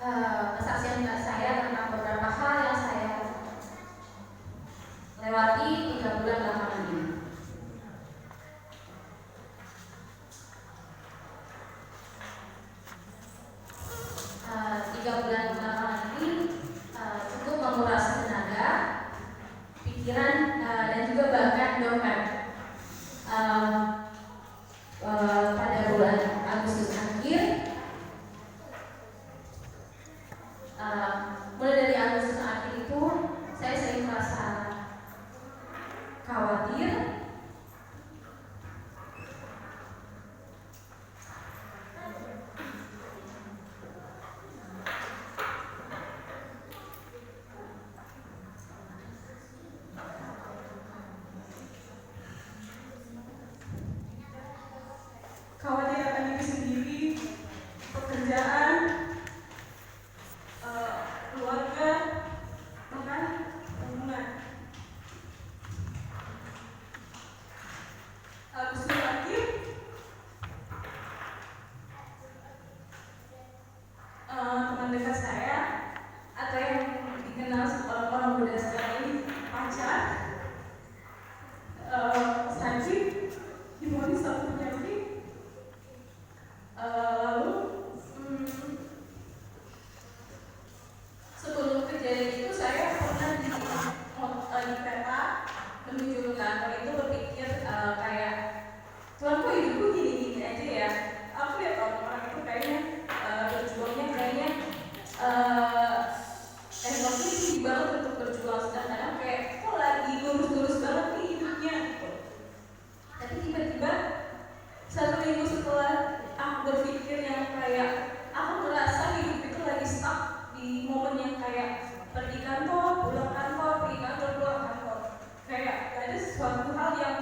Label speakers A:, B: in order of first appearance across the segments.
A: kesaksian saya tentang beberapa hal yang saya lewati 3 bulan belakangan ini. Tiga bulan belakangan ini cukup menguras tenaga, pikiran, dan juga bahkan dompet. Pada bulan Agustus akhir, mulai dari Agustus akhir itu saya sering merasa khawatir,
B: khawatir akan diri sendiri, pekerjaan, keluarga, bahkan hubungan. Agustus akhir, teman dekat saya atau yang dikenal orang muda sekarang ini pacar sakit, divonis satu penyakit. Lalu sebelum kejadian itu saya pernah di kereta menuju ke kantor itu berpikir kayak, Tuhan kok hidupku gini-gini aja ya. Aku lihat orang-orang itu kayaknya berjuangnya kayaknya effortnya tinggi banget untuk berjuang, sedangkan aku kayak kok lagi lurus-lurus banget nih hidupnya gitu. Tapi tiba-tiba 1 minggu setelah aku berpikir yang kayak aku merasa hidup itu lagi stuck di momen yang kayak pergi kantor, pulang kantor, pergi kantor, pulang kantor. Kayak ada sesuatu hal yang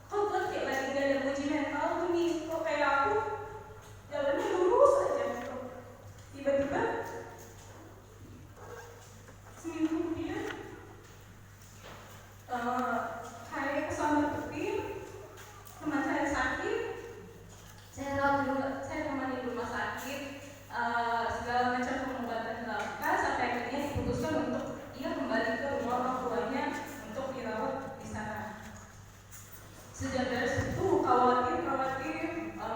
B: kok buat kayak lagi gak ada uji mental tuh nih, kok kayak aku jalannya lurus aja gitu. Tiba-tiba seminggu kemudian kayak kesambar petir, teman saya sakit. Saya temani di rumah sakit, segala macam pengobatan dilakukan sampai akhirnya diputuskan untuk dia kembali ke rumah orang tuanya untuk dirawat di sana. Sejak dari situ khawatir,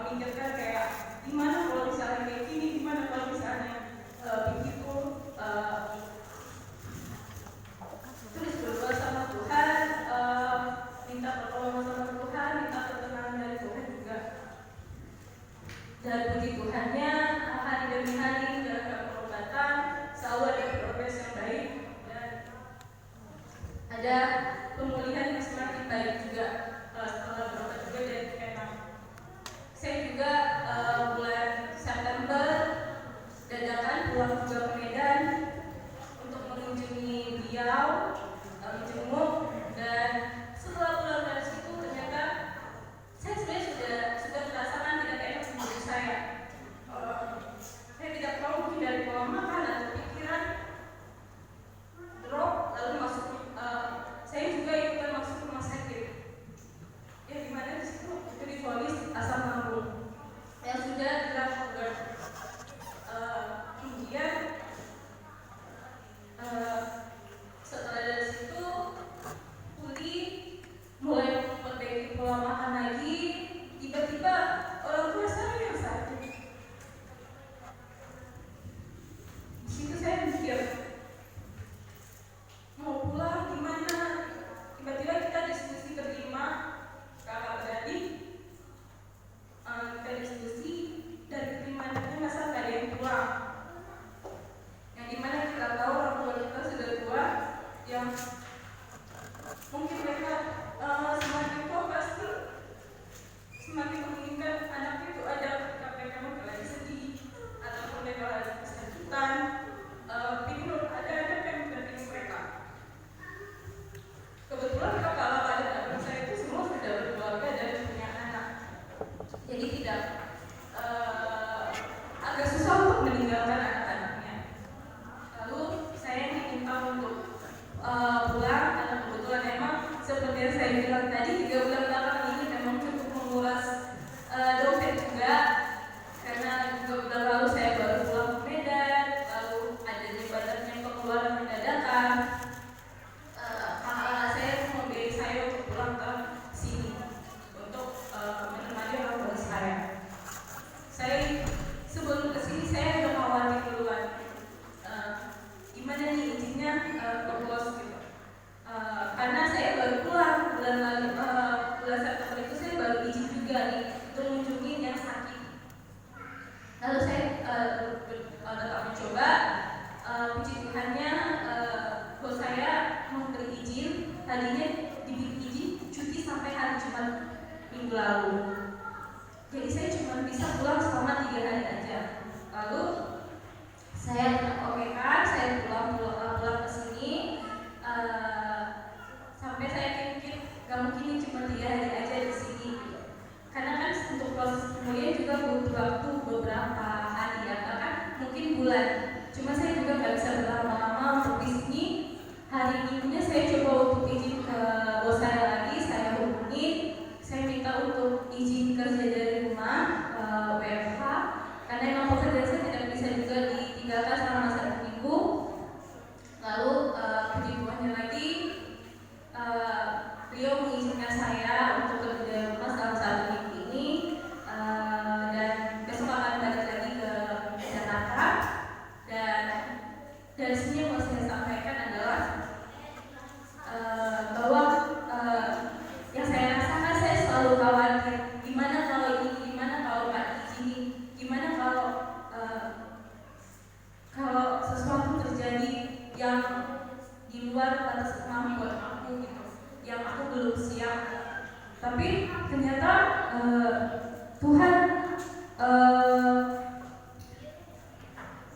B: mikirkan kayak gimana kalau misalnya kayak gini, gimana kalau misalnya begitu. Terus berdoa sama Tuhan, minta pertolongan sama Tuhan, minta pertolongan dari Tuhan juga. Dan puji Tuhannya, hari demi hari dalam pengobatan selalu ada progres yang baik dan ada pemulihan yang semakin baik juga setelah berobat juga dari Vietnam. Saya juga bulan September dadakan pulang juga ke Medan untuk mengunjungi beliau, menjenguk, dan setelah pulang dari situ ternyata saya sebenarnya sudah merasakan tidak enak di diri saya. Saya tidak tahu mungkin dari pola makan atau pikiran drop, lalu masuk. Saya juga ikutan masuk rumah sakit. Ya dimana di situ itu divonis asam lambung yang sudah dilakukan. Kemudian setelah dari situ pulih, mulai memperbaiki pola makan lagi. Tiba-tiba orang tua saya yang sakit. Di situ saya mikir mau pulang gimana. Tiba-tiba kita diskusi berlima, kakak beradik, kita diskusi dan ketimanya masa gak ada yang pulang. Yang dimana kita tahu orang tua kita sudah tua, yang mungkin mereka semakin tua pasti semakin menginginkan anaknya itu ada ketika mereka mungkin lagi sedih ataupun mereka lagi kesakitan, ingin ada yang mendampingi mereka. Kebetulan kakak adik dan saya itu semua sudah berkeluarga dan punya anak, jadi tidak agak susah untuk meninggalkan minggu lalu. Jadi saya cuma bisa pulang selama 3 hari aja. Lalu saya oke kan, saya pulang ke sini. Sampai saya pikir gak mungkin ini cuma 3 hari aja di sini. Karena kan untuk proses pemulihan juga butuh waktu beberapa hari ya, bahkan mungkin bulan. Cuma saya juga gak bisa berlama-lama untuk di sini. Hari minggunya saya coba untuk izin ke bos saya lagi, saya hubungi, saya minta untuk izin kerja dari rumah, WFH, karena memang pekerjaan saya tidak bisa juga ditinggalkan selama 1 minggu. Lalu puji Tuhannya lagi, beliau mengizinkan saya untuk kerja dari rumah selama 1 minggu ini, dan besok akan balik lagi ke Jakarta. Dan dari sini yang mau saya sampaikan adalah bahwa yang saya rasakan, saya selalu khawatir gimana kalau ini, gimana kalau nggak izini, gimana kalau sesuatu terjadi yang di luar batas kemampuan aku gitu, yang aku belum siap. Tapi ternyata Tuhan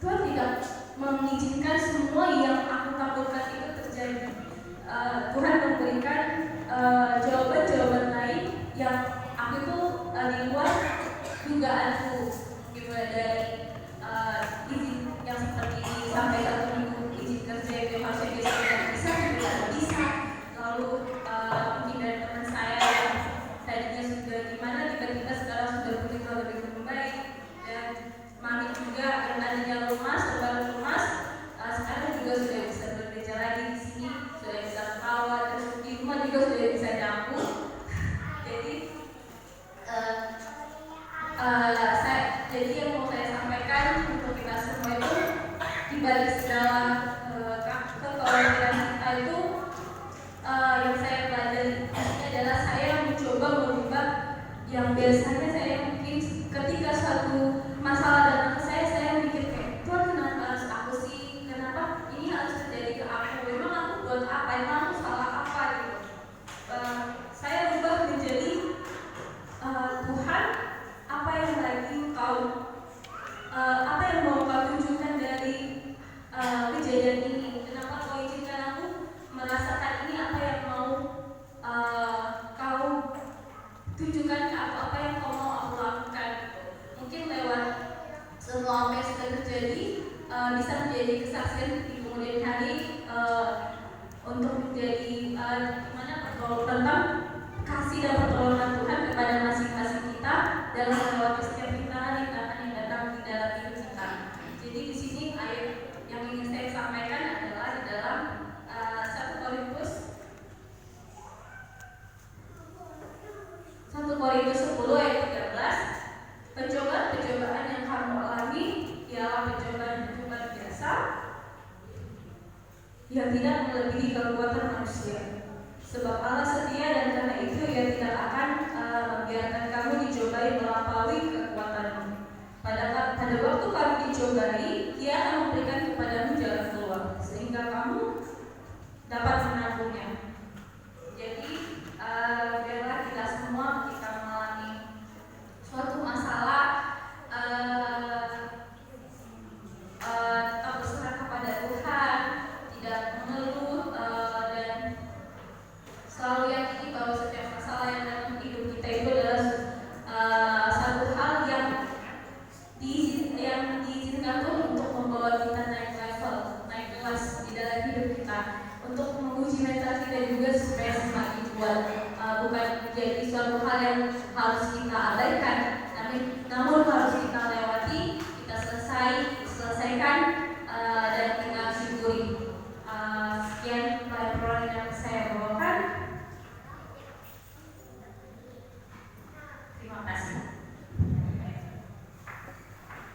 B: tidak mengizinkan semua yang aku takutkan itu terjadi. Tuhan memberikan jawaban-jawaban lain yang aku itu di luar dugaanku, dimulai dari izin yang seperti ini sampai 1 minggu izin kerja itu harusnya bisa tidak bisa. Lalu mungkin dari teman saya yang tadinya sudah gimana, tiba-tiba sekarang sudah begitu lebih baik. Dan mami juga yang tadinya lemas, sekarang juga sudah bisa bekerja lagi di sini, sudah bisa ketawa, terus di rumah juga sudah bisa nyapu. Jadi yang mau saya sampaikan untuk kita semua itu, dibalik segala kekhawatiran kita itu, yang saya pelajari ini adalah saya mencoba merubah yang biasanya saya mungkin ketika suatu masalah datang ke saya mikir kayak, Tuhan kenapa harus aku sih, kenapa ini harus terjadi ke aku, memang aku buat apa, emang aku salah apa gitu. Saya berubah menjadi Tuhan, apa yang lagi apa yang mau kau tunjukkan dari kejadian ini, kenapa kau izinkan aku merasakan ini, apa yang mau kau tunjukkan ke aku, apa yang kau mau aku lakukan gitu. Mungkin lewat semua apa yang sudah terjadi bisa menjadi kesaksian di kemudian hari, untuk menjadi tentang kasih dan pertolongan Tuhan kepada masing-masing kita dalam melewati setiap rintangan yang datang di dalam hidup kita. Jadi di sini ayat yang ingin saya sampaikan adalah di dalam 1 Korintus 10 ayat 13. Pencobaan yang kamu alami ialah pencobaan biasa yang tidak melebihi kekuatan manusia. Sebab Allah setia dan karena itu Ia tidak akan membiarkan kamu dicobai melampaui kekuatanmu. Pada waktu kamu dicobai, Ia akan memberikan kepadamu jalan keluar sehingga kamu dapat menanggungnya. Jadi biarlah kita semua kita mengalami suatu masalah, tetap berserah kepada Tuhan, tidak mengeluh, dan selalu yakini bahwa setiap masalah yang datang di hidup kita itu adalah satu hal yang diizinkan Tuhan untuk membawa kita naik level, naik kelas di dalam hidup kita, untuk menguji mental kita juga supaya semakin kuat. Bukan jadi suatu hal yang harus kita abaikan, namun harus kita lewati, kita selesai